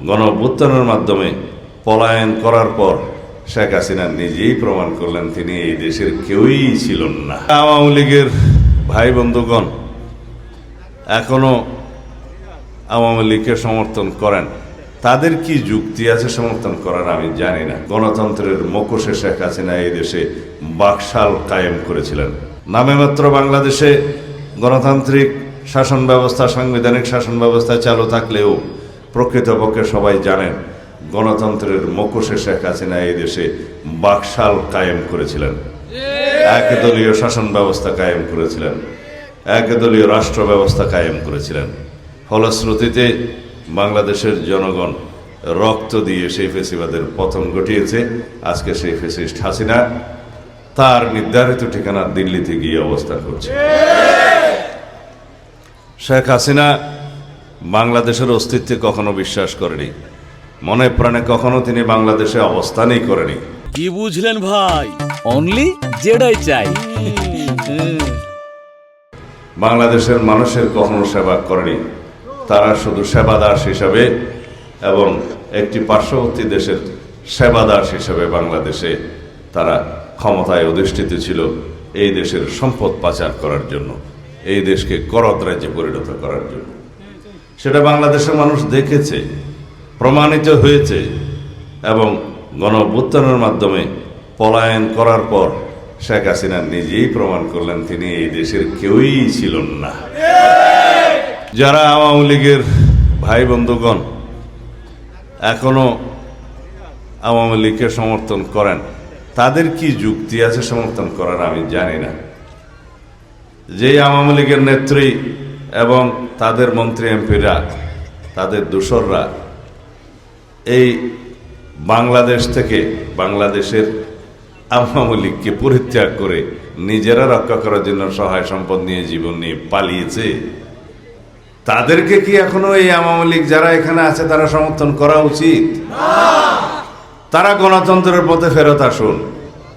গণঅভ্যুত্থানের মাধ্যমে পলায়ন করার পর শেখ হাসিনা নিজেই প্রমাণ করলেন তিনি এই দেশের কেউই ছিলেন না। আওয়ামী লীগের ভাই বন্ধুগণ এখনো আওয়ামী লীগকে সমর্থন করেন, তাদের কি যুক্তি আছে সমর্থন করার আমি জানি না। গণতন্ত্রের মুখোশে শেখ হাসিনা এই দেশে বাকশাল কায়েম করেছিলেন। নামে মাত্র বাংলাদেশে গণতান্ত্রিক শাসন ব্যবস্থা, সাংবিধানিক শাসন ব্যবস্থা চালু থাকলেও প্রকৃতপক্ষে সবাই জানেন গণতন্ত্রের মুখোশে শেখ হাসিনা এই দেশে বাকশাল কায়েম করেছিলেন। একদলীয় শাসন ব্যবস্থা কায়েম করেছিলেন, একদলীয় রাষ্ট্র ব্যবস্থা কায়েম করেছিলেন। ফলশ্রুতিতে বাংলাদেশের জনগণ রক্ত দিয়ে সেই ফেসিবাদের পতন ঘটিয়েছে। আজকে সেই ফেসিস্ট হাসিনা তার নির্ধারিত ঠিকানা দিল্লিতে গিয়ে অবস্থান করছে। শেখ হাসিনা বাংলাদেশের অস্তিত্বে কখনো বিশ্বাস করেনি, মনে প্রাণে কখনো তিনি বাংলাদেশে অবস্থানই করেনি। কি বুঝলেন ভাই? অনলি যেটাই চাই। বাংলাদেশের মানুষের কখনো সেবা করেনি, তারা শুধু সেবাদাস হিসাবে এবং একটি পার্শ্ববর্তী দেশের সেবাদাস হিসাবে বাংলাদেশে তারা ক্ষমতায় অধিষ্ঠিত ছিল এই দেশের সম্পদ পাচার করার জন্য, এই দেশকে করদ রাজ্যে পরিণত করার জন্য। সেটা বাংলাদেশের মানুষ দেখেছে, প্রমাণিত হয়েছে এবং গণঅভ্যুত্থানের মাধ্যমে পলায়ন করার পর শেখ হাসিনা নিজেই প্রমাণ করলেন তিনি এই দেশের কেউই ছিলেন না। যারা আওয়ামী লীগের ভাই বন্ধুগণ এখনো আওয়ামী লীগকে সমর্থন করেন, তাদের কি যুক্তি আছে সমর্থন করার আমি জানি না। যেই আওয়ামী লীগের নেত্রী এবং তাদের মন্ত্রী এমপিরা, তাদের দোসররা এই বাংলাদেশ থেকে বাংলাদেশের আওয়ামী লীগকে পরিত্যাগ করে নিজেরা রক্ষা করার জন্য সহায় সম্পদ নিয়ে জীবন নিয়ে পালিয়েছে, তাদেরকে কি এখনো এই আওয়ামী লীগ যারা এখানে আছে তারা সমর্থন করা উচিত? তারা গণতন্ত্রের পথে ফেরত আসুন।